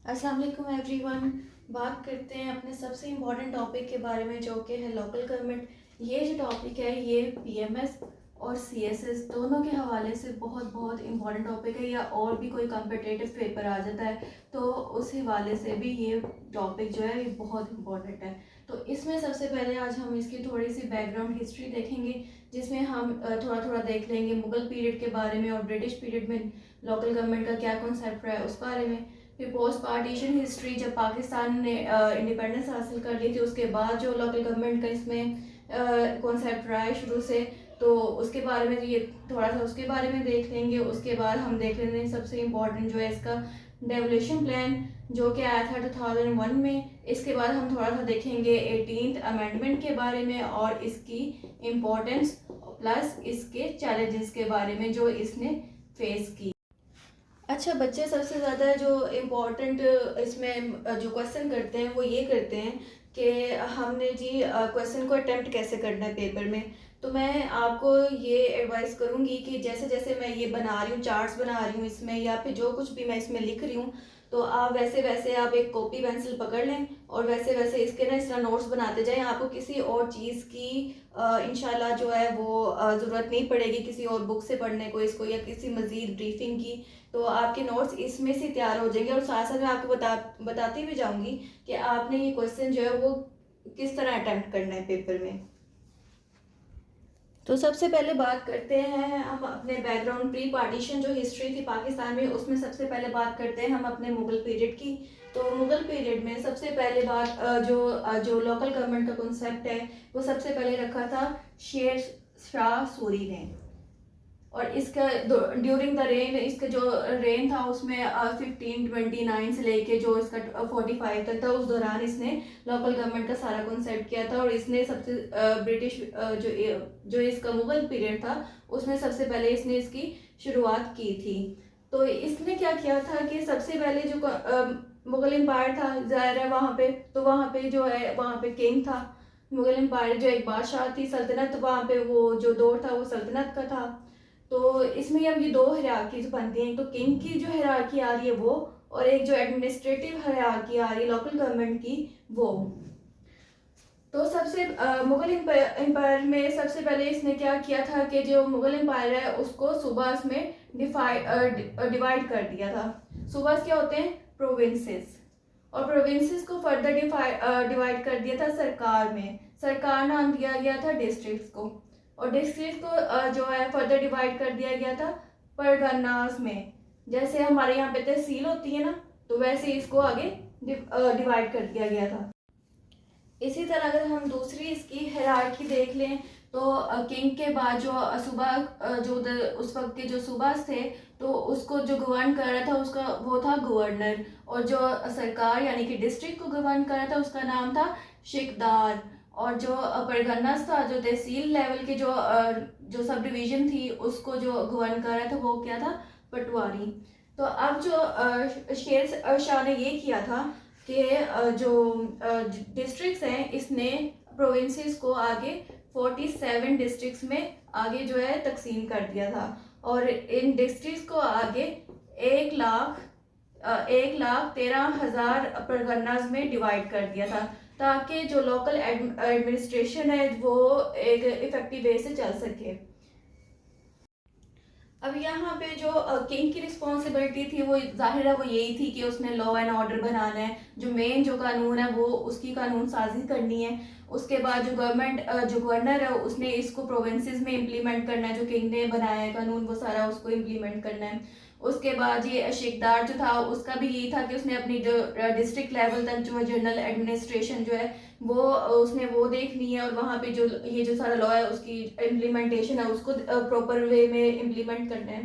अस्सलाम वालेकुम एवरीवन। बात करते हैं अपने सबसे इम्पॉर्टेंट टॉपिक के बारे में, जो कि है लोकल गवर्नमेंट। ये जो टॉपिक है ये पीएमएस और सीएसएस दोनों के हवाले से बहुत बहुत इम्पॉर्टेंट टॉपिक है, या और भी कोई कम्पिटिटिव पेपर आ जाता है तो उस हवाले से भी ये टॉपिक जो है ये बहुत इम्पॉर्टेंट है। तो इसमें सबसे पहले आज हम इसकी थोड़ी सी बैकग्राउंड हिस्ट्री देखेंगे, जिसमें हम थोड़ा थोड़ा देख लेंगे मुगल पीरियड के बारे में और ब्रिटिश पीरियड में लोकल गवर्नमेंट का क्या कॉन्सेप्ट रहा है उस बारे में। फिर पोस्ट पार्टीशन हिस्ट्री, जब पाकिस्तान ने इंडिपेंडेंस हासिल कर ली थी उसके बाद जो लोकल गवर्नमेंट का इसमें कॉन्सेप्ट रहा है शुरू से, तो उसके बारे में ये थोड़ा सा उसके बारे में देख लेंगे। उसके बाद हम देख लेते हैं सबसे इम्पोर्टेंट जो है इसका डेवोल्यूशन प्लान, जो कि आया था 2001 में। इसके बाद हम थोड़ा सा देखेंगे 18th अमेंडमेंट के बारे में और इसकी इम्पोर्टेंस प्लस इसके चैलेंजेस के बारे में जो इसने फेस की। अच्छा बच्चे, सबसे ज़्यादा जो इम्पोर्टेंट इसमें जो क्वेश्चन करते हैं वो ये करते हैं कि हमने जी क्वेश्चन को अटेम्प्ट कैसे करना है पेपर में। तो मैं आपको ये एडवाइस करूँगी कि जैसे जैसे मैं ये बना रही हूँ, चार्ट्स बना रही हूँ इसमें, या फिर जो कुछ भी मैं इसमें लिख रही हूँ, तो आप वैसे वैसे आप एक कॉपी पेंसिल पकड़ लें और वैसे वैसे इसके ना इस तरह नोट्स बनाते जाएं। आपको किसी और चीज़ की इंशाल्लाह जो है वो ज़रूरत नहीं पड़ेगी किसी और बुक से पढ़ने को इसको, या किसी मज़ीद ब्रीफिंग की। तो आपके नोट्स इसमें से तैयार हो जाएंगे। और साथ साथ मैं आपको बताती भी जाऊंगी कि आपने ये क्वेश्चन जो है वो किस तरह अटेम्प्ट करना है पेपर में। तो सबसे पहले बात करते हैं हम अपने बैकग्राउंड, प्री पार्टीशन जो हिस्ट्री थी पाकिस्तान में, उसमें सबसे पहले बात करते हैं हम अपने मुगल पीरियड की। तो मुगल पीरियड में सबसे पहले बात जो लोकल गवर्नमेंट का कॉन्सेप्ट है वो सबसे पहले रखा था शेर शाह सूरी ने। और इसका ड्यूरिंग द रेन, इसका जो रेन था उसमें 1529 से लेके जो इसका 45 तक था, उस दौरान इसने लोकल गवर्नमेंट का सारा कॉन्सेप्ट किया था। और इसने सबसे ब्रिटिश जो इसका मुगल पीरियड था उसमें सबसे पहले इसने इसकी शुरुआत की थी। तो इसने क्या किया था कि सबसे पहले जो मुगल एम्पायर था ज़ाहिर है वहाँ पे, तो वहाँ पे जो है वहाँ पे किंग था। मुगल एम्पायर जो एक बादशाह थी, सल्तनत, वहाँ पे वो जो दौर था वो सल्तनत का था। तो इसमें अब ये दो हायरार्कीज बनती हैं, तो किंग की जो हायरार्की आ रही है वो, और एक जो एडमिनिस्ट्रेटिव हायरार्की आ रही है लोकल गवर्नमेंट की वो। तो सबसे मुगल एम्पायर में सबसे पहले इसने क्या किया था कि जो मुगल एम्पायर है उसको सूबास में डिवाइड कर दिया था। सूबास क्या होते हैं? प्रोविंसेस। और प्रोविंसेस को फर्दर डिवाइड कर दिया था सरकार में। सरकार नाम दिया गया था डिस्ट्रिक्ट्स को। और डिस्ट्रिक्ट को जो है फर्दर डिवाइड कर दिया गया था परगनास में। जैसे हमारे यहाँ पे तहसील होती है ना, तो वैसे इसको आगे डिवाइड कर दिया गया था। इसी तरह अगर हम दूसरी इसकी हायरार्की देख लें, तो किंग के बाद जो उस वक्त के जो सूबास थे, तो उसको जो गवर्न कर रहा था उसका वो था गवर्नर। और जो सरकार यानी कि डिस्ट्रिक्ट को गवर्न कर रहा था उसका नाम था शिकदार। और जो परगनास था, जो तहसील लेवल के जो सब डिवीजन थी उसको जो गवर्न कर रहा था वो क्या था? पटवारी। तो अब जो शेर शाह ने ये किया था कि जो डिस्ट्रिक्ट्स हैं इसने प्रोविंसेस को आगे 47 डिस्ट्रिक्ट्स में आगे जो है तकसीम कर दिया था। और इन डिस्ट्रिक्ट्स को आगे 1,13,000 परगनाज में डिवाइड कर दिया था, ताकि जो लोकल एडमिनिस्ट्रेशन है वो एक इफेक्टिव वे से चल सके। अब यहाँ पे जो किंग की रिस्पॉन्सिबिलिटी थी वो जाहिर है वो यही थी कि उसने लॉ एंड ऑर्डर बनाना है। जो मेन जो कानून है वो उसकी कानून साजी करनी है। उसके बाद जो गवर्नर है उसने इसको प्रोविंसेस में इम्प्लीमेंट करना है। जो किंग ने बनाया है कानून वो सारा उसको इम्प्लीमेंट करना है। उसके बाद ये शिकदार जो था उसका भी यही था कि उसने अपनी जो डिस्ट्रिक्ट लेवल तक जो जनरल एडमिनिस्ट्रेशन जो है वो उसने वो देखनी है। और वहाँ पे जो ये जो सारा लॉ है उसकी इम्प्लीमेंटेशन है उसको प्रॉपर वे में इम्प्लीमेंट करना है।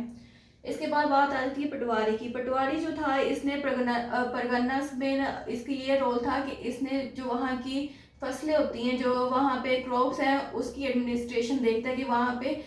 इसके बाद बात आती है पटवारी की। पटवारी जो था इसने परगनास में इसकी ये रोल था कि इसने जो वहाँ की फसलें होती हैं, जो वहाँ पे क्रॉप्स हैं, उसकी एडमिनिस्ट्रेशन देखता है कि वहाँ पे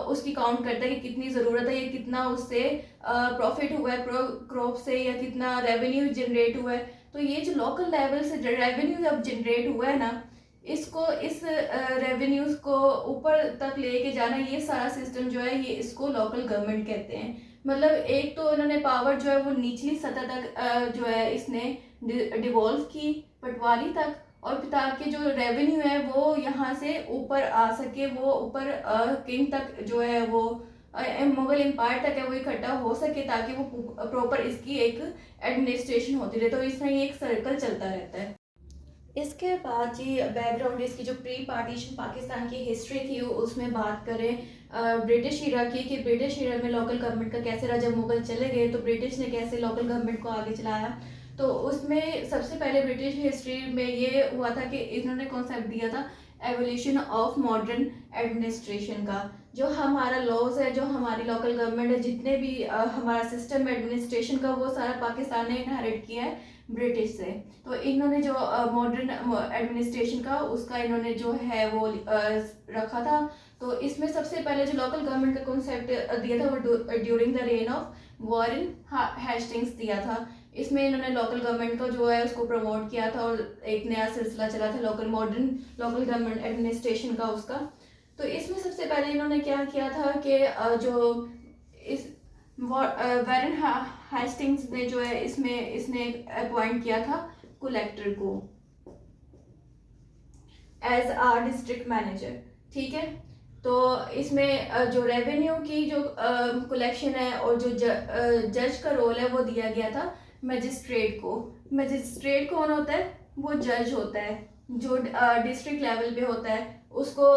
उसकी काउंट करता है कि कितनी ज़रूरत है, या कितना उससे प्रॉफिट हुआ है क्रॉप से, या कितना रेवेन्यू जनरेट हुआ है। तो ये जो लोकल लेवल से रेवेन्यू जब जनरेट हुआ है ना, इसको इस रेवेन्यूज को ऊपर तक लेके जाना, ये सारा सिस्टम जो है ये इसको लोकल गवर्नमेंट कहते हैं। मतलब एक तो इन्होंने पावर जो है वो निचली सतह तक जो है इसने डिवॉल्व की, पटवारी तक, और ताकि जो रेवेन्यू है वो यहाँ से ऊपर आ सके, वो ऊपर किंग तक जो है वो मुगल एम्पायर तक है वो इकट्ठा हो सके, ताकि वो प्रॉपर इसकी एक एडमिनिस्ट्रेशन होती रहे। तो इस तरह ये एक सर्कल चलता रहता है। इसके बाद जी बैकग्राउंड इसकी जो प्री पार्टीशन पाकिस्तान की हिस्ट्री थी उसमें बात करें ब्रिटिश इरा की, कि ब्रिटिश इरा में लोकल गवर्नमेंट का कैसे रहा। जब मुगल चले गए तो ब्रिटिश ने कैसे लोकल गवर्नमेंट को आगे चलाया। तो उसमें सबसे पहले ब्रिटिश हिस्ट्री में ये हुआ था कि इन्होंने कॉन्सेप्ट दिया था एवोल्यूशन ऑफ मॉडर्न एडमिनिस्ट्रेशन का। जो हमारा लॉज है, जो हमारी लोकल गवर्नमेंट है, जितने भी हमारा सिस्टम एडमिनिस्ट्रेशन का, वो सारा पाकिस्तान ने इनहेरिट किया है ब्रिटिश से। तो इन्होंने जो मॉडर्न एडमिनिस्ट्रेशन का उसका इन्होंने जो है वो रखा था। तो इसमें सबसे पहले जो लोकल गवर्नमेंट का कॉन्सेप्ट दिया था वो during the rain of Warren Hastings दिया था। इसमें इन्होंने लोकल गवर्नमेंट को जो है उसको प्रमोट किया था और एक नया सिलसिला चला था मॉडर्न लोकल गवर्नमेंट एडमिनिस्ट्रेशन का उसका। तो इसमें सबसे पहले इन्होंने क्या किया था कि जो इस वॉरेन हेस्टिंग्स ने जो है इसमें इसने अपॉइंट किया था कलेक्टर को एज आ डिस्ट्रिक्ट मैनेजर, ठीक है। तो इसमें जो रेवेन्यू की जो कलेक्शन है और जो जज का रोल है वो दिया गया था मजिस्ट्रेट को। मजिस्ट्रेट कौन होता है? वो जज होता है जो डिस्ट्रिक्ट लेवल पे होता है। उसको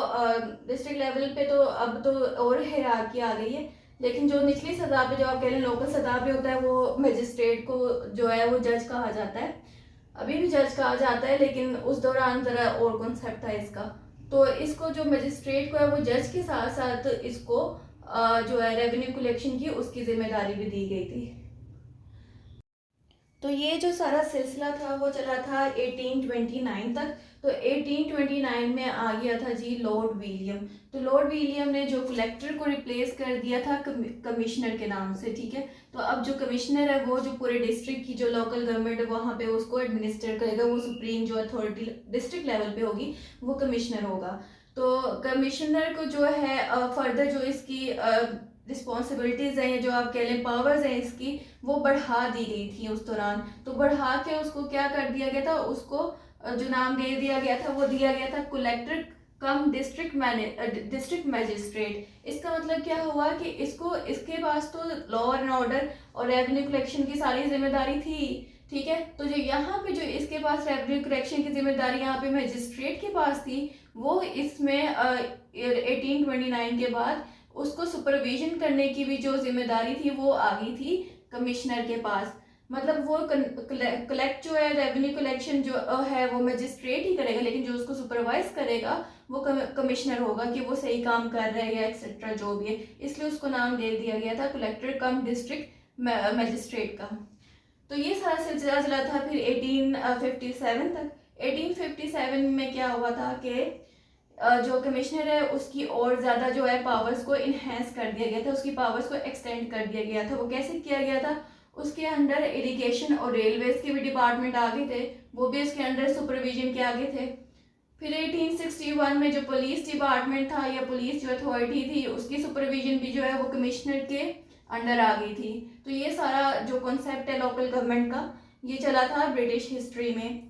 डिस्ट्रिक्ट लेवल पे तो अब तो और हायरार्की आ गई है, लेकिन जो निचली सतह पे, जो आप कह रहे हैं लोकल सतह पे होता है, वो मजिस्ट्रेट को जो है वो जज कहा जाता है। अभी भी जज कहा जाता है, लेकिन उस दौरान ज़रा और कॉन्सेप्ट था इसका। तो इसको जो मजिस्ट्रेट को है वो जज के साथ साथ इसको जो है रेवेन्यू कलेक्शन की उसकी जिम्मेदारी भी दी गई थी। तो ये जो सारा सिलसिला था वो चला था 1829 तक। तो 1829 में आ गया था जी लॉर्ड विलियम। तो लॉर्ड विलियम ने जो कलेक्टर को रिप्लेस कर दिया था कमिश्नर के नाम से, ठीक है। तो अब जो कमिश्नर है वो जो पूरे डिस्ट्रिक्ट की जो लोकल गवर्नमेंट है वहाँ पे उसको एडमिनिस्टर करेगा। वो सुप्रीम जो अथॉरिटी डिस्ट्रिक्ट लेवल पे होगी वो कमिश्नर होगा। तो कमिश्नर को जो है फर्दर जो इसकी रिस्पॉन्सिबिलिटीज़ हैं या जो आप कह लें पावर्स हैं इसकी, वो बढ़ा दी गई थी उस दौरान। तो बढ़ा के उसको क्या कर दिया गया था, उसको जो नाम दे दिया गया था वो दिया गया था कलेक्टर कम डिस्ट्रिक्ट मैजिस्ट्रेट। इसका मतलब क्या हुआ कि इसको इसके पास तो लॉ एंड ऑर्डर और रेवेन्यू कलेक्शन की सारी जिम्मेदारी थी, ठीक है। तो जो यहाँ पे जो इसके पास रेवेन्यू कलेक्शन की जिम्मेदारी यहाँ पे मैजिस्ट्रेट के पास थी, वो इसमें 1829 के बाद उसको सुपरविजन करने की भी जो जिम्मेदारी थी वो आ गई थी कमिश्नर के पास। मतलब वो कलेक्ट जो है रेवेन्यू कलेक्शन जो है वो मजिस्ट्रेट ही करेगा, लेकिन जो उसको सुपरवाइज करेगा वो कमिश्नर होगा कि वो सही काम कर रहा है या एक्सेट्रा जो भी है। इसलिए उसको नाम दे दिया गया था कलेक्टर कम डिस्ट्रिक्ट मजिस्ट्रेट का। तो ये सारा सिलसिला चला था फिर 1857 तक। 1857 में क्या हुआ था कि जो कमिश्नर है उसकी और ज़्यादा जो है पावर्स को इन्हेंस कर दिया गया था, उसकी पावर्स को एक्सटेंड कर दिया गया था। वो कैसे किया गया था? उसके अंडर इरिगेशन और रेलवेज के भी डिपार्टमेंट आ गए थे, वो भी उसके अंडर सुपरविजन के आगे थे। फिर 1861 में जो पुलिस डिपार्टमेंट था या पुलिस जो अथॉरिटी थी उसकी सुपरविजन भी जो है वो कमिश्नर के अंडर आ गई थी। तो ये सारा जो कॉन्सेप्ट है लोकल गवर्नमेंट का ये चला था ब्रिटिश हिस्ट्री में।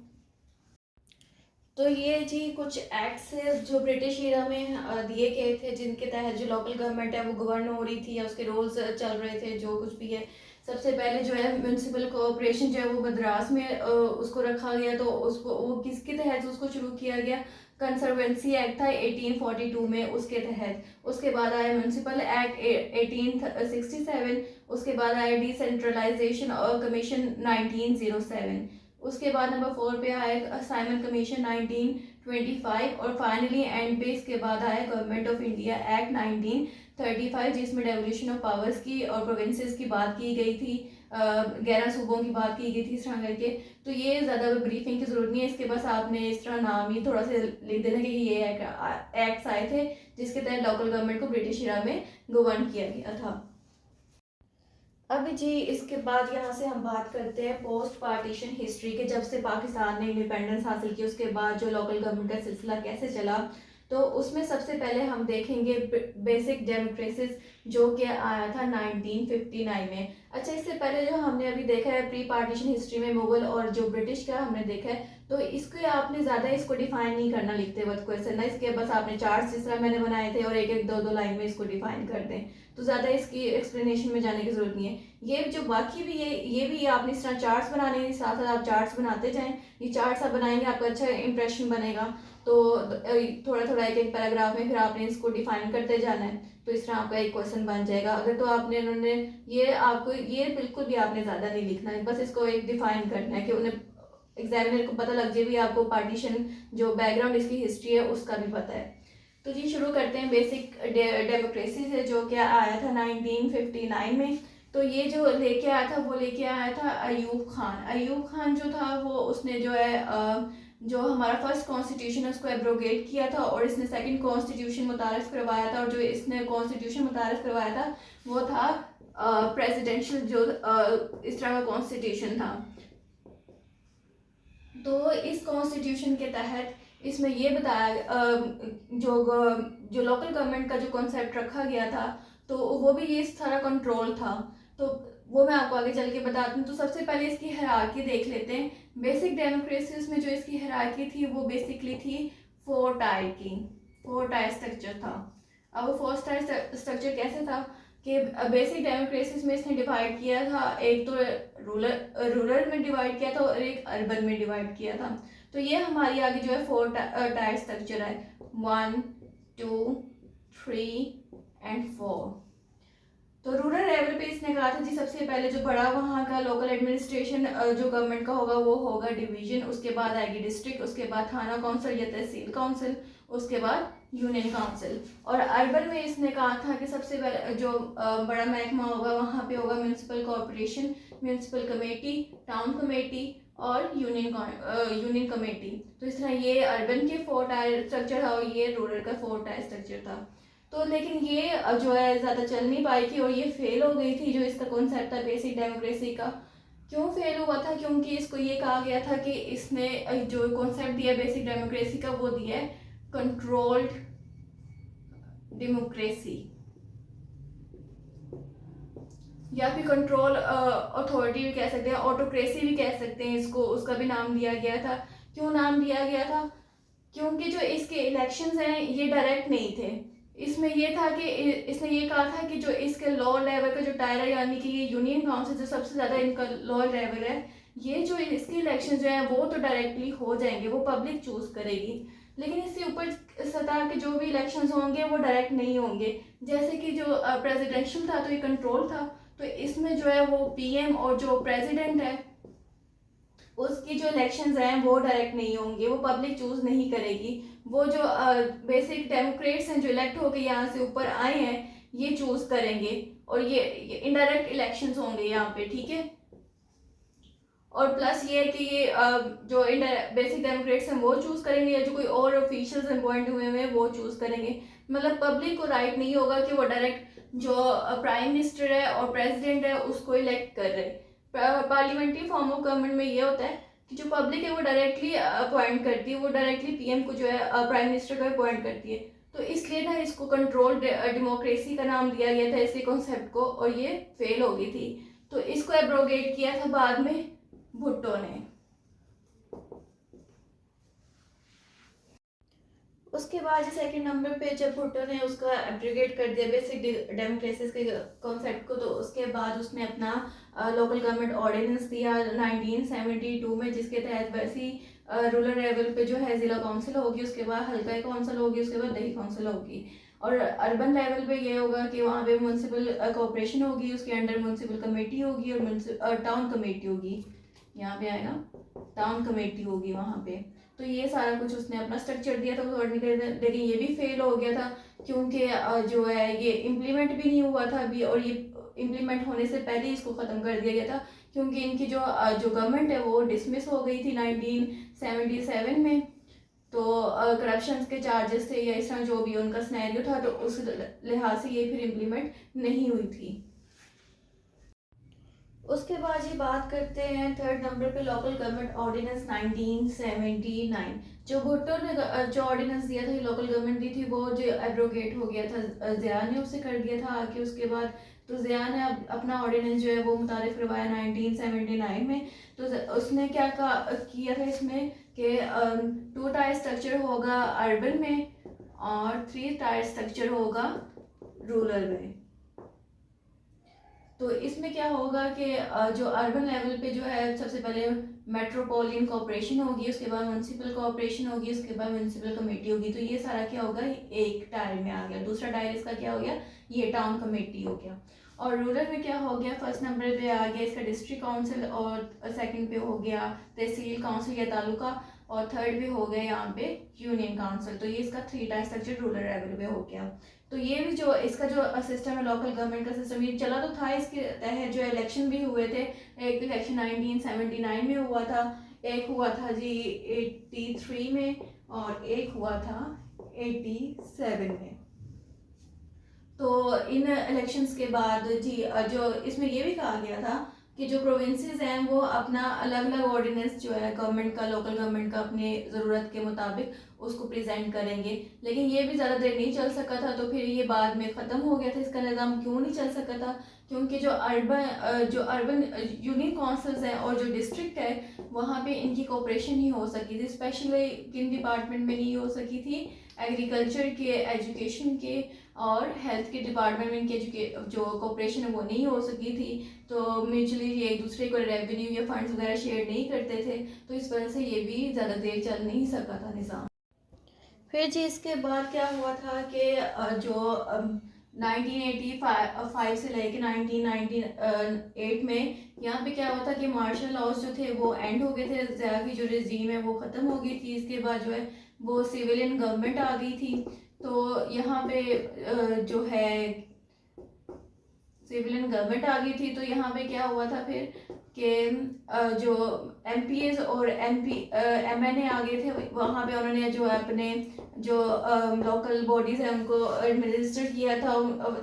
तो ये जी कुछ एक्ट्स है जो ब्रिटिश ईरा में दिए गए थे, जिनके तहत जो लोकल गवर्नमेंट है वो गवर्न हो रही थी या उसके रोल्स चल रहे थे जो कुछ भी है। सबसे पहले जो है म्यूनसिपल कोऑपरेशन जो है वो मद्रास में उसको रखा गया। तो उसको वो किसके तहत उसको शुरू किया गया? कंजर्वेंसी एक्ट था 1842 में, उसके तहत। उसके बाद आया म्यूनसिपल एक्ट 1867। उसके बाद आया डिसेंट्रलाइजेशन और कमीशन 1907। उसके बाद नंबर 4 पे आया साइमन कमीशन 1925। और फाइनली एंड पे इसके बाद आया गवर्नमेंट ऑफ इंडिया एक्ट 1935, जिसमें डेवोल्यूशन ऑफ पावर्स की और प्रोविंसेस की बात की गई थी, 11 सूबों की बात की गई थी इस तरह करके। तो ये ज़्यादा ब्रीफिंग की जरूरत नहीं है, इसके बस आपने इस तरह नाम ही थोड़ा सा लिख देना कि ये एक्ट्स आए थे जिसके तहत लोकल गवर्नमेंट को ब्रिटिश इरा में गवर्न किया गया था। अब जी इसके बाद यहाँ से हम बात करते हैं पोस्ट पार्टीशन हिस्ट्री के। जब से पाकिस्तान ने इंडिपेंडेंस हासिल की उसके बाद जो लोकल गवर्नमेंट का सिलसिला कैसे चला, तो उसमें सबसे पहले हम देखेंगे बेसिक डेमोक्रेसीज जो कि आया था 1959 में। अच्छा, इससे पहले जो हमने अभी देखा है प्री पार्टीशन हिस्ट्री में मुगल और जो ब्रिटिश का हमने देखा है, तो इसके आपने ज़्यादा इसको डिफाइन नहीं करना लिखते वक्त क्वेश्चन ना, इसके बस आपने चार्ट्स जिस तरह मैंने बनाए थे और एक एक दो दो लाइन में इसको डिफाइन कर दें, तो ज़्यादा इसकी एक्सप्लेनेशन में जाने की ज़रूरत नहीं है। ये जो बाकी भी ये भी आपने इस तरह चार्ट्स बनाने हैं, साथ साथ आप चार्ट्स बनाते जाएं। ये चार्ट्स आप बनाएंगे आपका अच्छा इंप्रेशन बनेगा। तो थोड़ा थोड़ा एक एक पैराग्राफ में फिर आपने इसको डिफाइन करते जाना है, तो इस तरह आपका एक क्वेश्चन बन जाएगा। अगर तो आपने उन्होंने ये आपको ये बिल्कुल भी आपने ज़्यादा नहीं लिखना है, बस इसको एक डिफाइन करना है कि उन्हें एग्जामिनर को पता लग जाए भी आपको पार्टीशन जो बैकग्राउंड इसकी हिस्ट्री है उसका भी पता है। तो जी शुरू करते हैं बेसिक डेमोक्रेसी से, जो क्या आया था 1959 में। तो ये जो लेके आया था वो लेके आया था अयूब खान। अयूब खान जो था वो उसने जो है जो हमारा फर्स्ट कॉन्स्टिट्यूशन है उसको एब्रोगेट किया था, और इसने सेकंड कॉन्स्टिट्यूशन मुतारफ़ करवाया था। और जो इसने कॉन्स्टिट्यूशन मुतारफ़ करवाया था वो था प्रेसिडेंशियल, जो इस तरह का कॉन्स्टिट्यूशन था। तो इस कॉन्स्टिट्यूशन के तहत इसमें ये बताया जो लोकल गवर्नमेंट का जो कॉन्सेप्ट रखा गया था, तो वो भी ये सारा कंट्रोल था। तो वो मैं आपको आगे चल के बताती हूँ। तो सबसे पहले इसकी हायरार्की देख लेते हैं। बेसिक डेमोक्रेसी में जो इसकी हायरार्की थी वो बेसिकली थी 4 टायर की, 4 टायर स्ट्रक्चर था। अब वो 4 टायर स्ट्रक्चर कैसे था कि बेसिक डेमोक्रेसी में इसने डिवाइड किया था, एक तो रूरल में डिवाइड किया था और एक अर्बन में डिवाइड किया था। तो ये हमारी आगे जो है 4 टायर स्ट्रक्चर है, 1 2 3 एंड 4। तो रूरल लेवल पे इसने कहा था जी सबसे पहले जो बड़ा वहाँ का लोकल एडमिनिस्ट्रेशन जो गवर्नमेंट का होगा वो होगा डिवीजन, उसके बाद आएगी डिस्ट्रिक्ट, उसके बाद थाना काउंसिल या तहसील काउंसिल, उसके बाद यूनियन काउंसिल। और अर्बन में इसने कहा था कि सबसे पहले जो बड़ा महकमा होगा वहाँ पे होगा municipal corporation, municipal committee, town committee और यूनियन कमेटी। तो इस तरह ये अर्बन के 4 टायर स्ट्रक्चर था और ये रूरल का 4 टायर स्ट्रक्चर था। तो लेकिन ये जो है ज़्यादा चल नहीं पाई थी और ये फेल हो गई थी, जो इसका कॉन्सेप्ट था बेसिक डेमोक्रेसी का। क्यों फेल हुआ था? क्योंकि इसको ये कहा गया था कि इसने जो कॉन्सेप्ट दिया बेसिक डेमोक्रेसी का वो दिया है कंट्रोल्ड डेमोक्रेसी, या फिर कंट्रोल अथॉरिटी भी कह सकते हैं, ऑटोक्रेसी भी कह सकते हैं इसको, उसका भी नाम दिया गया था। क्यों नाम दिया गया था? क्योंकि जो इसके इलेक्शंस हैं ये डायरेक्ट नहीं थे। इसमें ये था कि इसने ये कहा था कि जो इसके लोअर लेवल का जो टायर है, यानी कि ये यूनियन काउंसिल जो सबसे ज़्यादा इनका लोअर लेवल है, ये जो इसके इलेक्शन जो है वो तो डायरेक्टली हो जाएंगे, वो पब्लिक चूज़ करेगी। लेकिन इससे ऊपर सतह के जो भी इलेक्शंस होंगे वो डायरेक्ट नहीं होंगे। जैसे कि जो प्रेसिडेंशियल था तो ये कंट्रोल था, तो इसमें जो है वो पीएम और जो प्रेसिडेंट है उसकी जो इलेक्शंस हैं वो डायरेक्ट नहीं होंगे, वो पब्लिक चूज नहीं करेगी। वो जो बेसिक डेमोक्रेट्स हैं जो इलेक्ट होकर यहाँ से ऊपर आए हैं ये चूज करेंगे, और ये इनडायरेक्ट इलेक्शंस होंगे यहाँ पे, ठीक है। और प्लस ये है कि ये जो बेसिक डेमोक्रेट्स हैं वो चूज करेंगे, या जो कोई और ऑफिशियल्स अपॉइंट हुए हैं वो चूज करेंगे। मतलब पब्लिक को राइट नहीं होगा कि वो डायरेक्ट जो प्राइम मिनिस्टर है और प्रेसिडेंट है उसको इलेक्ट कर रहे। पार्लियामेंट्री फॉर्म ऑफ गवर्नमेंट में ये होता है कि जो पब्लिक है वो डायरेक्टली अपॉइंट करती है, वो डायरेक्टली पीएम को जो है प्राइम मिनिस्टर को अपॉइंट करती है। तो इसलिए ना इसको कंट्रोल डेमोक्रेसी का नाम दिया गया था इसी कॉन्सेप्ट को, और ये फेल हो गई थी। तो इसको एब्रोगेट किया था बाद में भुट्टो ने। उसके बाद सेकंड नंबर पे जब भुट्टो ने उसका एब्रोगेट कर दिया बेसिक डेमोक्रेसी के कॉन्सेप्ट को, तो उसके बाद उसने अपना लोकल गवर्नमेंट ऑर्डिनेंस दिया 1972 में, जिसके तहत वैसी रूरल लेवल पे जो है ज़िला काउंसिल होगी, उसके बाद हल्का काउंसिल होगी, उसके बाद दही काउंसिल होगी। और अर्बन लेवल पे ये होगा कि वहाँ पे म्यूनसिपल कॉर्पोरेशन होगी, उसके अंडर म्यूनसिपल कमेटी होगी और टाउन कमेटी होगी। यहाँ पे आएगा टाउन कमेटी होगी वहाँ पे। तो ये सारा कुछ उसने अपना स्ट्रक्चर दिया था लेकिन ये भी फेल हो गया था, क्योंकि जो है ये इम्प्लीमेंट भी नहीं हुआ था अभी, और ये इम्प्लीमेंट होने से पहले इसको ख़त्म कर दिया गया था, क्योंकि इनकी जो गवर्नमेंट है वो डिसमिस हो गई थी 1977 में। तो करप्शन के चार्जेस थे या इस तरह जो भी उनका सिनेरियो था, तो उस लिहाज से ये फिर इम्प्लीमेंट नहीं हुई थी। उसके बाद ये बात करते हैं थर्ड नंबर पे लोकल गवर्नमेंट ऑर्डिनेंस 1979। जो भुट्टो ने जो ऑर्डिनेंस दिया था, लोकल गवर्नमेंट दी थी, वो जो एब्रोगेट हो गया था, ज़िया ने उसे कर दिया था आके उसके बाद। तो ज़िया ने अब अपना ऑर्डिनेंस जो है वो मुतारिफ करवाया 1979 में। तो उसने क्या किया था इसमें कि 2 टायर स्ट्रक्चर होगा अर्बन में और 3 टायर स्ट्रक्चर होगा रूरल में। तो इसमें क्या होगा कि जो अर्बन लेवल पे जो है सबसे पहले मेट्रोपॉलिटन कॉर्पोरेशन होगी, उसके बाद म्यूनसिपल कॉर्पोरेशन होगी, उसके बाद म्यूनसिपल कमेटी होगी। तो ये सारा क्या होगा, एक टायर में आ गया। दूसरा टायर इसका क्या हो गया, ये टाउन कमेटी हो गया। और रूरल में क्या हो गया, फर्स्ट नंबर पे आ गया इसका डिस्ट्रिक्ट काउंसिल, और सेकंड पे हो गया तहसील काउंसिल या तालुका, और थर्ड पे हो गया यहाँ पे यूनियन काउंसिल। तो ये इसका 3 टायर स्ट्रक्चर रूरल लेवल पे हो गया। तो ये भी जो इसका जो सिस्टम है, लोकल गवर्नमेंट का सिस्टम, ये चला तो था। इसके तहत जो इलेक्शन भी हुए थे। एक इलेक्शन 1979 में हुआ था, एक हुआ था जी 83 में, और एक हुआ था 87 में। तो इन इलेक्शंस के बाद जी जो इसमें ये भी कहा गया था कि जो प्रोविंसेस हैं वो अपना अलग अलग ऑर्डिनेंस जो है गवर्नमेंट का, लोकल गवर्नमेंट का, अपने ज़रूरत के मुताबिक उसको प्रेजेंट करेंगे। लेकिन ये भी ज़्यादा देर नहीं चल सका था, तो फिर ये बाद में ख़त्म हो गया था। इसका निज़ाम क्यों नहीं चल सका था, क्योंकि जो अर्बन यूनियन काउंसिल्स हैं और जो डिस्ट्रिक्ट है वहाँ पे इनकी कोऑपरेशन नहीं हो सकी थी। स्पेशली किन डिपार्टमेंट में नहीं हो सकी थी, एग्रीकल्चर के, एजुकेशन के और हेल्थ के डिपार्टमेंट में इनकी जो कोऑपरेशन है वो नहीं हो सकी थी। तो म्यूचुअली ये एक दूसरे को रेवेन्यू या फंड्स वगैरह शेयर नहीं करते थे। तो इस वजह से ये भी ज़्यादा देर चल नहीं सका था निज़ाम। फिर जी इसके बाद क्या हुआ था कि जो 1985 से लेके 1998 में यहाँ पे क्या हुआ था कि मार्शल लॉज जो थे वो एंड हो गए थे। ज़िया की जो रेजीम है वो ख़त्म हो गई थी। इसके बाद जो है वो सिविलियन गवर्नमेंट आ गई थी। तो यहाँ पे जो है सिविलियन गवर्नमेंट आ गई थी। तो यहाँ पे क्या हुआ था फिर कि जो MPs और MNA आ गए थे, वहाँ पे उन्होंने जो है अपने जो लोकल बॉडीज़ हैं उनको एडमिनिस्टर किया था।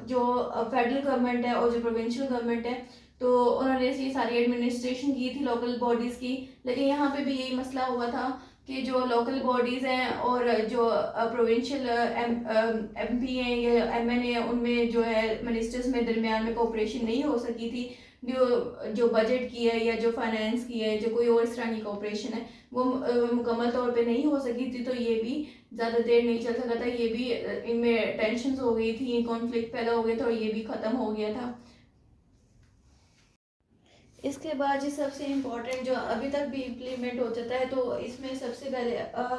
जो फेडरल गवर्नमेंट है और जो प्रोविंशियल गवर्नमेंट है, तो उन्होंने ये सारी एडमिनिस्ट्रेशन की थी लोकल बॉडीज़ की। लेकिन यहाँ पे भी यही मसला हुआ था कि जो लोकल बॉडीज़ हैं और जो प्रोविंशियल MP हैं या MNA हैं, उनमें जो है मिनिस्टर्स में दरमियान में कोऑपरेशन नहीं हो सकी थी। जो बजट की है या जो फाइनेंस की है, जो कोई और इस तरह की कोऑपरेशन है, वो मुकम्मल तौर पे नहीं हो सकी थी। तो ये भी ज़्यादा देर नहीं चल सका था। ये भी इनमें टेंशन हो गई थी, कॉन्फ्लिक्ट पैदा हो गया था, और ये भी ख़त्म हो गया था। इसके बाद जी सबसे इम्पोर्टेंट जो अभी तक भी इम्प्लीमेंट हो जाता है, तो इसमें सबसे पहले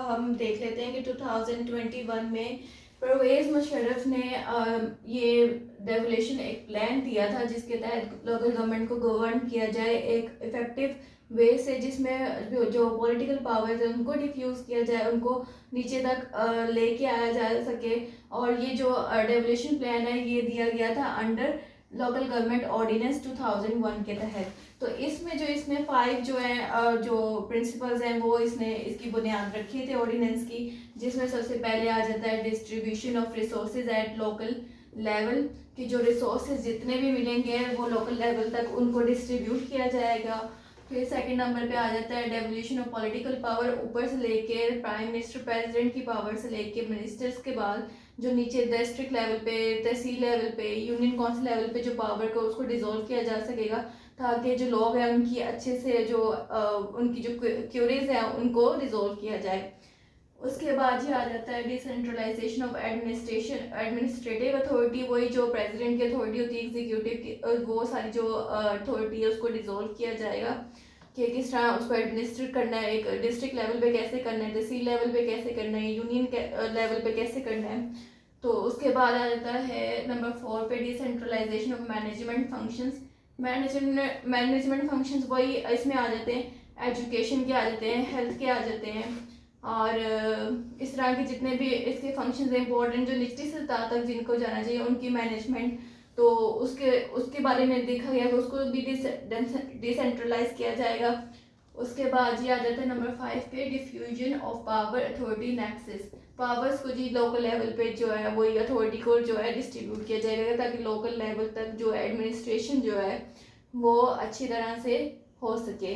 हम देख लेते हैं कि 2021 में परवेज़ मुशर्रफ ने ये डेवोलेशन एक प्लान दिया था, जिसके तहत लोकल गवर्नमेंट को गवर्न किया जाए एक इफ़ेक्टिव वे से, जिसमें जो पॉलिटिकल पावर्स है उनको डिफ्यूज़ किया जाए, उनको नीचे तक लेके आया जा सके। और ये जो डेवोलेशन प्लान है ये दिया गया था अंडर लोकल गवर्नमेंट ऑर्डिनेंस 2001 के तहत। तो इसमें इसने 5 जो है जो प्रिंसिपल्स हैं वो इसने इसकी बुनियाद रखी थे ऑर्डिनेंस की, जिसमें सबसे पहले आ जाता है distribution of resources at local level, कि जो रिसोर्सेज जितने भी मिलेंगे वो लोकल लेवल तक उनको डिस्ट्रीब्यूट किया जाएगा। फिर सेकंड नंबर पे आ जाता है डेवोल्यूशन ऑफ पॉलिटिकल पावर, ऊपर से लेके प्राइम मिनिस्टर प्रेसिडेंट की पावर से लेके मिनिस्टर्स के बाद जो नीचे डिस्ट्रिक्ट लेवल पे, तहसील लेवल पे, यूनियन काउंसिल लेवल पे जो पावर को उसको डिसॉल्व किया जा सकेगा, ताकि जो लोग हैं उनकी अच्छे से जो उनकी जो क्यूरीज हैं उनको रिजोल्व किया जाए। उसके बाद ही आ जाता है डिसेंट्रलाइजेशन ऑफ एडमिनिस्ट्रेटिव अथॉरिटी, वही जो प्रेसिडेंट की अथॉरिटी होती है एग्जीक्यूटिव की, वो सारी जो अथॉरिटी है उसको डिसॉल्व किया जाएगा कि किस तरह उसको एडमिनिस्ट्रेट करना है, एक डिस्ट्रिक्ट लेवल पे कैसे करना है, तहसील लेवल पे कैसे करना है, यूनियन लेवल पे कैसे करना है। तो उसके बाद आ जाता है नंबर 4 पे decentralisation of management functions. Management functions वही इसमें आ जाते हैं, एजुकेशन के आ जाते हैं, हेल्थ के आ जाते हैं, और इस तरह के जितने भी इसके फंक्शंस हैं इंपॉर्टेंट, जो निचली सतह तक जिनको जाना चाहिए उनकी मैनेजमेंट, तो उसके बारे में देखा गया कि उसको भी डिसेंट्रलाइज किया जाएगा। उसके बाद ये आ जाता है नंबर 5 पे diffusion of power authority Nexus. Powers को जी लोकल लेवल पे जो है वही अथॉरिटी को जो है डिस्ट्रीब्यूट किया जाएगा, ताकि लोकल लेवल तक जो एडमिनिस्ट्रेशन जो है वो अच्छी तरह से हो सके।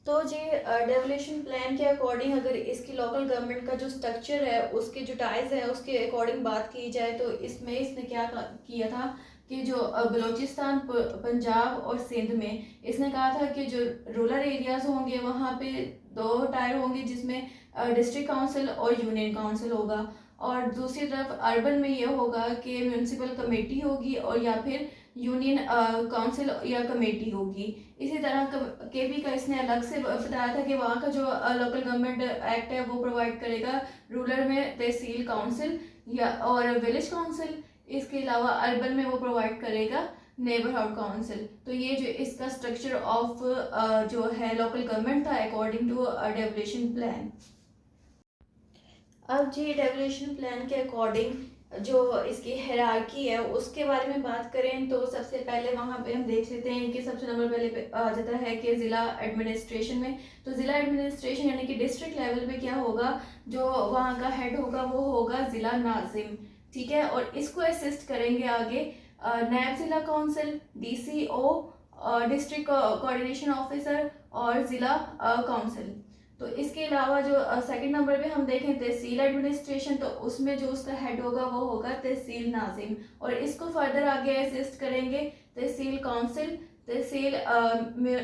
तो जी डेवोल्यूशन प्लान के अकॉर्डिंग अगर इसकी लोकल गवर्नमेंट का जो स्ट्रक्चर है उसके जो टाइज है उसके अकॉर्डिंग बात की जाए तो इसमें इसने क्या किया था कि जो बलूचिस्तान, पंजाब और सिंध में इसने कहा था कि जो रूरल एरियाज होंगे वहाँ पे 2 टायर होंगे जिसमें डिस्ट्रिक्ट काउंसिल और यूनियन काउंसिल होगा, और दूसरी तरफ अर्बन में ये होगा कि म्यूनसिपल कमेटी होगी और या फिर यूनियन काउंसिल या कमेटी होगी। इसी तरह केपी का इसने अलग से बताया था कि वहाँ का जो लोकल गवर्नमेंट एक्ट है वो प्रोवाइड करेगा रूरल में तहसील काउंसिल या और विलेज काउंसिल, इसके अलावा अर्बन में वो प्रोवाइड करेगा नेबरहुड काउंसिल। तो ये जो इसका स्ट्रक्चर ऑफ जो है लोकल गवर्नमेंट था अकॉर्डिंग टू डेवोल्यूशन प्लान। अब जी डेवोल्यूशन प्लान के अकॉर्डिंग जो इसकी हायरार्की है उसके बारे में बात करें तो सबसे पहले वहाँ पे हम देख लेते हैं कि सबसे नंबर पहले पे आ जाता है कि ज़िला एडमिनिस्ट्रेशन में। तो ज़िला एडमिनिस्ट्रेशन यानी कि डिस्ट्रिक्ट लेवल पे क्या होगा, जो वहाँ का हेड होगा वो होगा ज़िला नाजिम, ठीक है। और इसको असिस्ट करेंगे आगे नायब ज़िला council, DCO, district coordination officer और ज़िला काउंसिल। तो इसके अलावा जो सेकंड नंबर पे हम देखें तहसील एडमिनिस्ट्रेशन, तो उसमें जो उसका हेड होगा वो होगा तहसील नाजिम, और इसको फर्दर आगे असिस्ट करेंगे तहसील काउंसिल, तहसील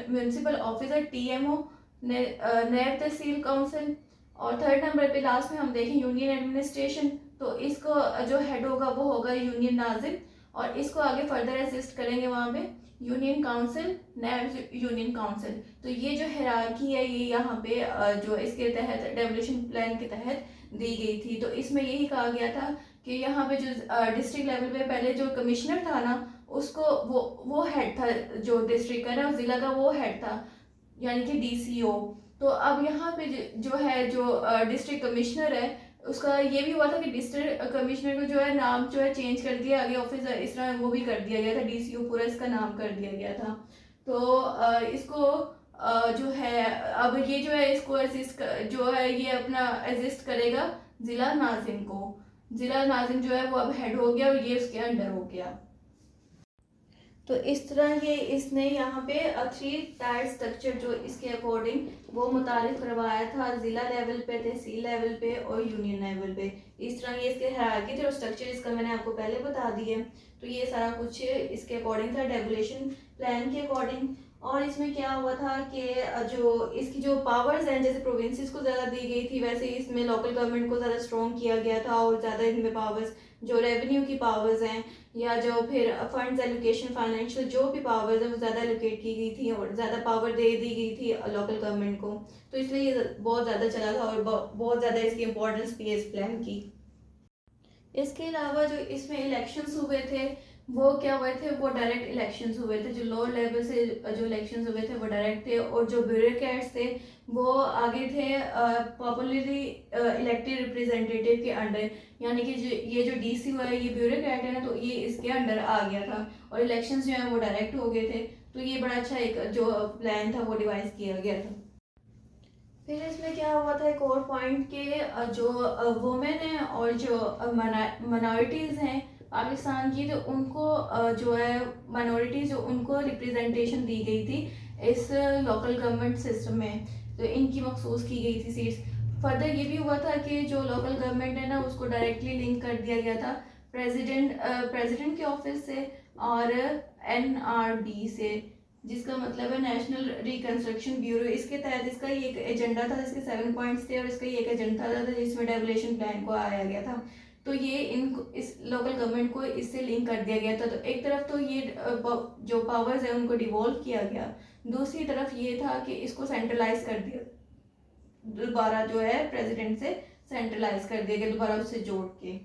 म्यूनसिपल ऑफिसर टीएमओ, नायब तहसील काउंसिल। और थर्ड नंबर पे लास्ट में हम देखें यूनियन एडमिनिस्ट्रेशन, तो इसको जो हेड होगा वो होगा यूनियन नाजिम, और इसको आगे फर्दर असिस्ट करेंगे वहाँ पे यूनियन काउंसिल, नायब यूनियन काउंसिल। तो ये जो हायरार्की है ये यहाँ पे जो इसके तहत डेवोल्यूशन प्लान के तहत दी गई थी। तो इसमें यही कहा गया था कि यहाँ पे जो डिस्ट्रिक्ट लेवल पे पहले जो कमिश्नर था ना उसको वो हेड था, जो डिस्ट्रिक्ट का ना जिला का वो हेड था यानी कि डीसीओ। तो अब यहाँ पे जो है जो डिस्ट्रिक्ट कमिश्नर है उसका ये भी हुआ था कि डिस्ट्रिक्ट कमिश्नर को जो है नाम जो है चेंज कर दिया आगे ऑफिसर इस तरह वो भी कर दिया गया था, डीसीओ पूरा इसका नाम कर दिया गया था। तो इसको जो है अब ये जो है इसको असिस्ट जो है ये अपना असिस्ट करेगा जिला नाजिम को। जिला नाजिम जो है वो अब हेड हो गया और ये उसके अंडर हो गया। तो इस तरह ये इसने यहाँ पे 3 टायर स्ट्रक्चर जो इसके अकॉर्डिंग वो मुतारिफ करवाया था ज़िला लेवल पे, तहसील लेवल पे और यूनियन लेवल पे। इस तरह ये इसके हायरार्की थे और स्ट्रक्चर इसका मैंने आपको पहले बता दिए। तो ये सारा कुछ इसके अकॉर्डिंग था डेवोल्यूशन प्लान के अकॉर्डिंग। और इसमें क्या हुआ था कि जो इसकी जो पावर्स हैं जैसे प्रोविंसेस को ज़्यादा दी गई थी वैसे इसमें लोकल गवर्नमेंट को ज़्यादा स्ट्रॉन्ग किया गया था, और ज़्यादा इनमें पावर्स जो रेवेन्यू की पावर्स हैं या जो फिर फंड्स एलोकेशन फाइनेंशियल जो भी पावर्स है वो ज़्यादा एलोकेट की गई थी और ज़्यादा पावर दे दी गई थी लोकल गवर्नमेंट को। तो इसलिए ये बहुत ज़्यादा चला था और बहुत ज़्यादा इसकी इम्पोर्टेंस थी इस प्लान की। इसके अलावा जो इसमें इलेक्शंस हुए थे वो क्या हुए थे, वो डायरेक्ट इलेक्शंस हुए थे। जो लोअर लेवल से जो इलेक्शंस हुए थे वो डायरेक्ट थे, और जो ब्यूरोक्रेट्स थे वो आगे थे पॉपुलरली इलेक्टेड रिप्रेजेंटेटिव के अंडर, यानी कि जो ये जो डीसी हुआ है ये ब्यूरोक्रेट है ना तो ये इसके अंडर आ गया था, और इलेक्शंस जो है वो डायरेक्ट हो गए थे। तो ये बड़ा अच्छा एक जो प्लान था वो डिवाइस किया गया था। फिर इसमें क्या हुआ था एक और पॉइंट के जो वुमेन है और जो माइनॉरिटीज़ हैं पाकिस्तान की, तो उनको जो है माइनॉरिटीज़ जो उनको रिप्रेजेंटेशन दी गई थी इस लोकल गवर्नमेंट सिस्टम में, तो इनकी मखसूस की गई थी सीट्स। फर्दर ये भी हुआ था कि जो लोकल गवर्नमेंट है ना उसको डायरेक्टली लिंक कर दिया गया था प्रेसिडेंट के ऑफिस से और एनआरबी से, जिसका मतलब है नेशनल रिकंस्ट्रक्शन ब्यूरो। इसके तहत इसका ये एक एजेंडा था, इसके 7 पॉइंट्स थे और इसका ये एक एजेंडा था जिसमें डेवोल्यूशन प्लान को आया गया था। तो ये इस लोकल गवर्नमेंट को इससे लिंक कर दिया गया था। तो एक तरफ तो ये जो पावर्स है उनको डिवॉल्व किया गया, दूसरी तरफ ये था कि इसको सेंट्रलाइज कर दिया, दोबारा जो है प्रेसिडेंट से सेंट्रलाइज कर दिया गया दोबारा उससे जोड़ के।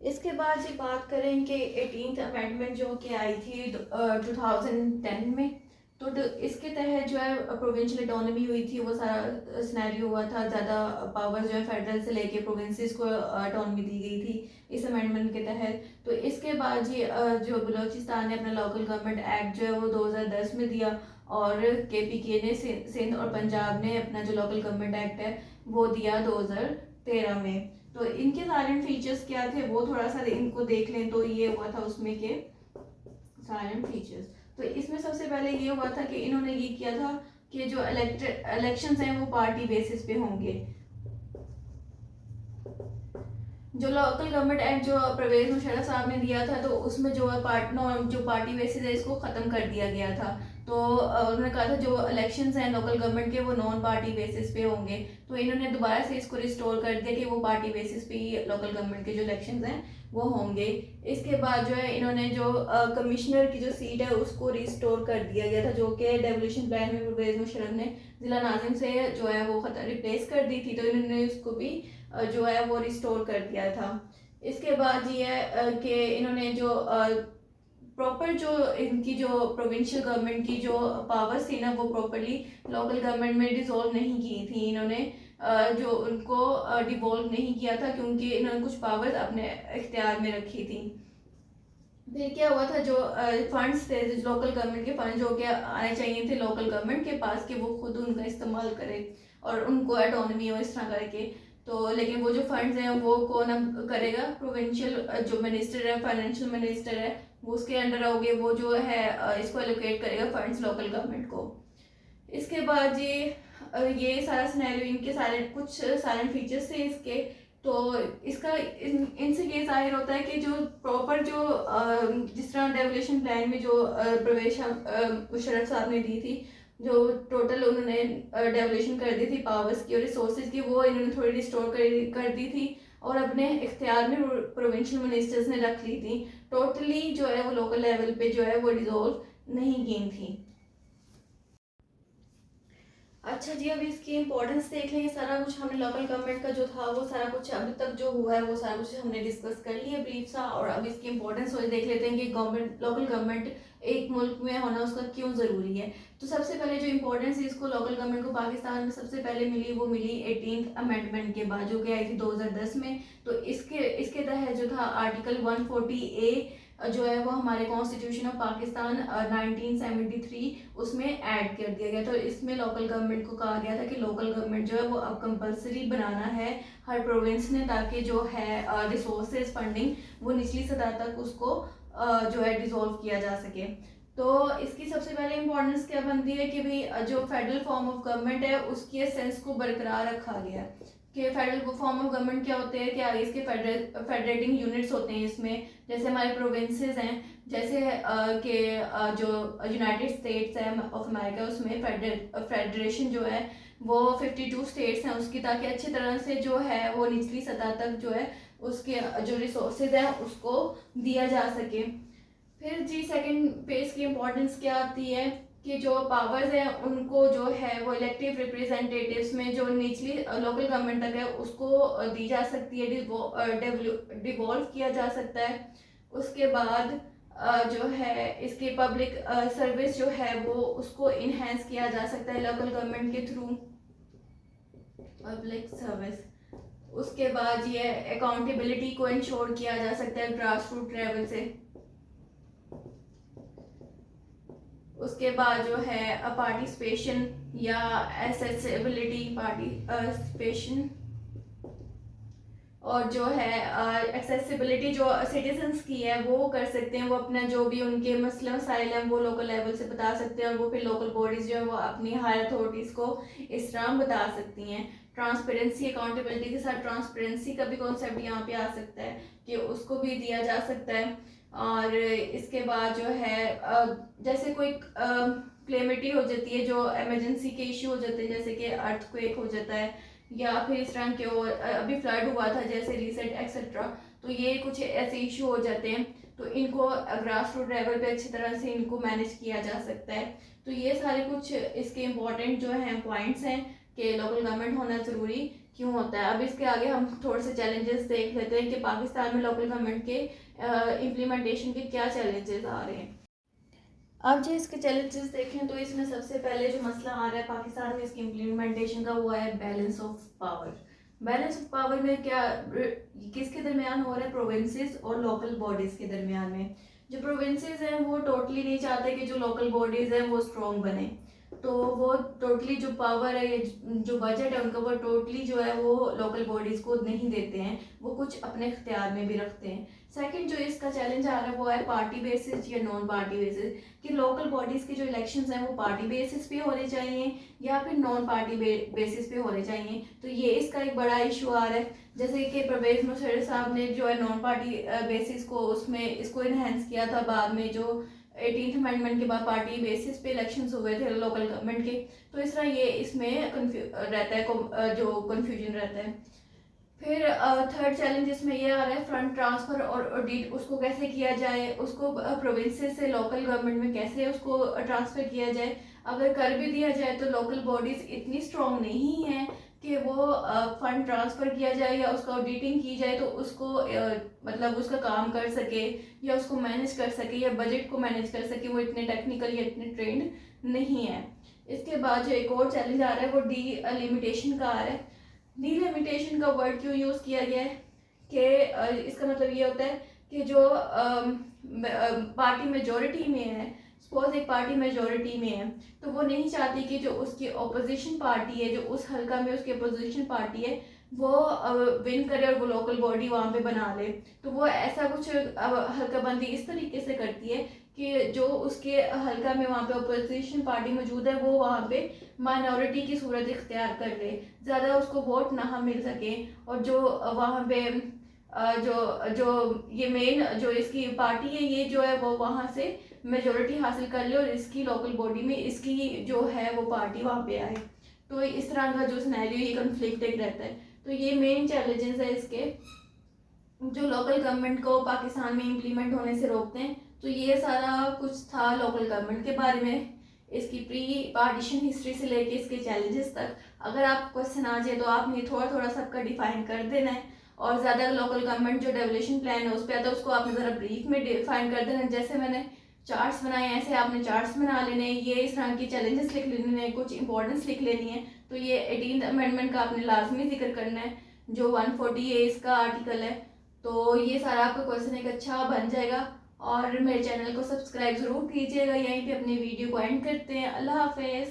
इसके बाद जी बात करें कि 18th अमेंडमेंट जो कि आई थी 2010 में, तो इसके तहत जो है प्रोविंशियल ऑटोनॉमी हुई थी, वो सारा सिनेरियो हुआ था, ज़्यादा पावर जो है फेडरल से लेके प्रोविंसेस को ऑटोनॉमी दी गई थी इस अमेंडमेंट के तहत। तो इसके बाद जी जो बलूचिस्तान ने अपना लोकल गवर्नमेंट एक्ट जो है वो 2010 में दिया, और केपीके ने सिंध और पंजाब ने अपना जो लोकल गवर्नमेंट एक्ट है वो दिया 2013 में। तो इनके साइलेंट फीचर्स क्या थे वो थोड़ा सा इनको देख लें। तो ये हुआ था उसमें कि साइलेंट फीचर्स। तो इसमें सबसे पहले ये हुआ था कि इन्होंने ये किया था कि जो इलेक्शंस हैं वो पार्टी बेसिस पे होंगे। जो लोकल गवर्नमेंट एक्ट जो परवेज मुशर्रफ साहब ने दिया था, तो उसमें जो है पार्टी बेसिस है इसको ख़त्म कर दिया गया था। तो उन्होंने कहा था जो इलेक्शंस हैं लोकल गवर्नमेंट के वो नॉन पार्टी बेसिस पे होंगे। तो इन्होंने दोबारा से इसको रिस्टोर कर दिया कि वो पार्टी बेसिस पे ही लोकल गवर्नमेंट के जो इलेक्शंस हैं वो होंगे। इसके बाद जो है इन्होंने जो कमिश्नर की जो सीट है उसको रिस्टोर कर दिया गया था, जो कि डेवोल्यूशन प्लान में परवेज मुशर्रफ ने ज़िला नाजिम से जो है वो रिप्लेस कर दी थी। तो इन्होंने उसको भी जो है वो रिस्टोर कर दिया था। इसके बाद ये है कि इन्होंने जो प्रॉपर जो इनकी जो प्रोविंशियल गवर्नमेंट की जो पावर्स थी ना वो प्रॉपरली लोकल गवर्नमेंट में डिसॉल्व नहीं की थी। इन्होंने जो उनको डिवॉल्व नहीं किया था क्योंकि इन्होंने कुछ पावर्स अपने इख्तियार में रखी थी। फिर क्या हुआ था, जो फंड्स थे लोकल गवर्नमेंट के फंड जो कि आने चाहिए थे लोकल गवर्नमेंट के पास कि वो खुद उनका इस्तेमाल करे और उनको ऑटोनॉमी हो इस तरह करके। तो लेकिन वो जो फंड्स हैं वो कौन करेगा, प्रोविंशियल जो मिनिस्टर है, फाइनेंशियल मिनिस्टर है, वो उसके अंडर होगे, वो जो है इसको एलोकेट करेगा फंड्स लोकल गवर्नमेंट को। इसके बाद ये सारा सिनेरियो इनके सारे कुछ साइलेंट फीचर्स थे इसके। तो इसका इनसे ये जाहिर होता है कि जो प्रॉपर जो जिस तरह डेवोल्यूशन प्लान में जो प्रवेश मुशर्रफ साहब ने दी थी, जो टोटल उन्होंने डेवोल्यूशन कर दी थी पावर्स की और रिसोर्सेज की, वो इन्होंने थोड़ी रिस्टोर कर दी थी और अपने इख्तियार में प्रोविंशियल मिनिस्टर्स ने रख ली थी। टोटली जो है वो लोकल लेवल पे जो है वो डिसॉल्व नहीं की थी। अच्छा जी, अब इसकी इम्पोर्टेंस देख लें। सारा कुछ हमने लोकल गवर्नमेंट का जो था वो सारा कुछ अभी तक जो हुआ है वो सारा कुछ हमने डिस्कस कर लिया ब्रीफ सा। और अब इसकी इम्पोर्टेंस देख लेते हैं कि गवर्नमेंट लोकल गवर्नमेंट एक मुल्क में होना उसका क्यों ज़रूरी है। तो सबसे पहले जो इम्पोर्टेंस है इसको लोकल गवर्नमेंट को पाकिस्तान में सबसे पहले मिली, वो मिली 18th अमेंडमेंट के बाद जो कि आई थी 2010 में। तो इसके तहत जो था आर्टिकल 140A जो है वो हमारे कॉन्स्टिट्यूशन ऑफ पाकिस्तान 1973 उसमें ऐड कर दिया गया। तो इसमें लोकल गवर्नमेंट को कहा गया था कि लोकल गवर्नमेंट जो है वो अब कंपलसरी बनाना है हर प्रोविंस ने, ताकि जो है रिसोर्सेज फंडिंग वो निचली सतह तक उसको जो है डिसॉल्व किया जा सके। तो इसकी सबसे पहले इम्पोर्टेंस क्या बनती है कि भाई जो फेडरल फॉर्म ऑफ गवर्नमेंट है उसकी एसेंस को बरकरार रखा गया है। कि फेडरल फॉर्म ऑफ गवर्नमेंट क्या होते हैं कि आगे इसके फेडरेटिंग यूनिट्स होते हैं इसमें, जैसे हमारे प्रोविंसेस हैं, जैसे कि जो यूनाइटेड स्टेट्स है ऑफ अमेरिका उसमें फेडरेशन जो है वो 52 स्टेट्स हैं उसकी, ताकि अच्छी तरह से जो है वो निचली सतह तक जो है उसके जो रिसोर्सेज हैं उसको दिया जा सके। फिर जी सेकंड पेज की इम्पोर्टेंस क्या आती है कि जो पावर्स हैं उनको जो है वो इलेक्टिव रिप्रेजेंटेटिव्स में जो निचली लोकल गवर्नमेंट तक है उसको दी जा सकती है, डिवॉल्व किया जा सकता है। उसके बाद जो है इसकी पब्लिक सर्विस जो है वो उसको इन्हेंस किया जा सकता है लोकल गवर्नमेंट के थ्रू, पब्लिक सर्विस। उसके बाद ये अकाउंटेबिलिटी को इंश्योर किया जा सकता है ग्रास रूट लेवल से। उसके बाद जो है पार्टिसिपेशन या एसेसिबिलिटी पार्टिसिपेशन, और जो है एक्सेसिबिलिटी जो सिटीजन्स की है वो कर सकते हैं, वो अपना जो भी उनके मसले मसाइल हैं वो लोकल लेवल से बता सकते हैं और वो फिर लोकल बॉडीज़ जो है वो अपनी हायर अथॉरिटीज़ को इस तरह बता सकती हैं। ट्रांसपेरेंसी अकाउंटेबिलिटी के साथ ट्रांसपेरेंसी का भी कॉन्सेप्ट यहाँ पे आ सकता है कि उसको भी दिया जा सकता है। और इसके बाद जो है जैसे कोई क्लेमिटी हो जाती है, जो इमरजेंसी के इशू हो जाते हैं, जैसे कि अर्थक्वेक हो जाता है या फिर इस तरह के और अभी फ्लड हुआ था जैसे रिसेंट एक्सेट्रा, तो ये कुछ ऐसे इशू हो जाते हैं तो इनको ग्रास रूट लेवल पे अच्छी तरह से इनको मैनेज किया जा सकता है। तो ये सारे कुछ इसके इम्पोर्टेंट जो हैं पॉइंट्स हैं कि लोकल गवर्नमेंट होना ज़रूरी क्यों होता है। अब इसके आगे हम थोड़े से चैलेंजेस देख लेते हैं कि पाकिस्तान में लोकल गवर्नमेंट के इम्प्लीमेंटेशन के क्या चैलेंजेस आ रहे हैं। अब जो इसके चैलेंजेस देखें तो इसमें सबसे पहले जो मसला आ रहा है पाकिस्तान में इसकी इम्प्लीमेंटेशन का हुआ है balance of power. Balance of power में क्या किसके दरमियान हो रहा है, प्रोविंसेस और लोकल बॉडीज़ के दरमियान में। जो प्रोविंसेस हैं वो टोटली नहीं चाहते कि जो लोकल बॉडीज़ हैं वो स्ट्रॉन्ग बने, तो वो टोटली जो पावर है, जो बजट है उनका, वो टोटली जो है वो लोकल बॉडीज़ को नहीं देते हैं, वो कुछ अपने इख्तियार में भी रखते हैं। सेकंड जो इसका चैलेंज आ रहा है वो है पार्टी बेसिस या नॉन पार्टी बेसिस, कि लोकल बॉडीज़ के जो इलेक्शंस हैं वो पार्टी बेसिस पे होने चाहिए या फिर नॉन पार्टी बेसिस पे होने चाहिए। तो ये इसका एक बड़ा इशू आ रहा है। जैसे कि परवेज मुशर्रफ साहब ने जो है नॉन पार्टी बेसिस को उसमें इसको इन्हेंस किया था, बाद में जो 18th अमेंडमेंट के बाद पार्टी बेसिस पे इलेक्शंस हुए थे लोकल गवर्नमेंट के। तो इस तरह ये इसमें रहता है, जो कन्फ्यूजन रहता है। फिर थर्ड चैलेंज इसमें ये आ रहा है फंड ट्रांसफ़र और ऑडिट, उसको कैसे किया जाए, उसको प्रोविंसेस से लोकल गवर्नमेंट में कैसे उसको ट्रांसफ़र किया जाए। अगर कर भी दिया जाए तो लोकल बॉडीज़ इतनी स्ट्रॉन्ग नहीं है कि वो फंड ट्रांसफ़र किया जाए या उसका ऑडिटिंग की जाए तो उसको मतलब उसका काम कर सके या उसको मैनेज कर सके या बजट को मैनेज कर सके, वो इतने टेक्निकल या इतने ट्रेंड नहीं है। इसके बाद जो एक और चैलेंज आ रहा है वो डिलिमिटेशन का आ रहा है। डिलिमिटेशन का वर्ड क्यों यूज़ किया गया है कि इसका मतलब ये होता है कि जो पार्टी मेजोरिटी में है, सपोज एक पार्टी मेजोरिटी में है तो वो नहीं चाहती कि जो उसकी अपोजिशन पार्टी है, जो उस हल्का में उसकी अपोजिशन पार्टी है, वो विन करे और वो लोकल बॉडी वहाँ पे बना ले। तो वो ऐसा कुछ हल्का बंदी इस तरीके से करती है कि जो उसके हल्का में वहाँ पे अपोजिशन पार्टी मौजूद है वो वहाँ पे माइनॉरिटी की सूरत इख्तियार कर ले, ज़्यादा उसको वोट ना मिल सके, और जो वहाँ पे जो जो ये मेन जो इसकी पार्टी है ये जो है वो वहाँ से मेजोरिटी हासिल कर ले और इसकी लोकल बॉडी में इसकी जो है वो पार्टी वहाँ पे आए। तो इस तरह का जो सिनेरियो ये कन्फ्लिक्टेड रहता है। तो ये मेन चैलेंजेस है इसके, जो लोकल गवर्नमेंट को पाकिस्तान में इम्प्लीमेंट होने से रोकते हैं। तो ये सारा कुछ था लोकल गवर्नमेंट के बारे में, इसकी प्री पार्टीशन हिस्ट्री से लेके इसके चैलेंजेस तक। अगर आप क्वेश्चन आ जाए तो आपने थोड़ा थोड़ा सबका डिफाइन कर देना है, और ज़्यादा लोकल गवर्नमेंट जो डेवलेशन प्लान है उस पर आता है उसको आपने ज़रा ब्रीफ में डिफाइन कर देना है। जैसे मैंने चार्ट्स बनाए हैं ऐसे आपने चार्ट्स बना लेने हैं, ये इस तरह की चैलेंजेस लिख लेने हैं, कुछ इंपॉर्टेंस लिख लेनी है। तो ये 18th अमेंडमेंट का आपने लाजमी जिक्र करना है, जो 140 ए इसका आर्टिकल है। तो ये सारा आपका क्वेश्चन एक अच्छा बन जाएगा। और मेरे चैनल को सब्सक्राइब ज़रूर कीजिएगा। यहीं पे अपनी वीडियो को एंड करते हैं। अल्लाह हाफिज़।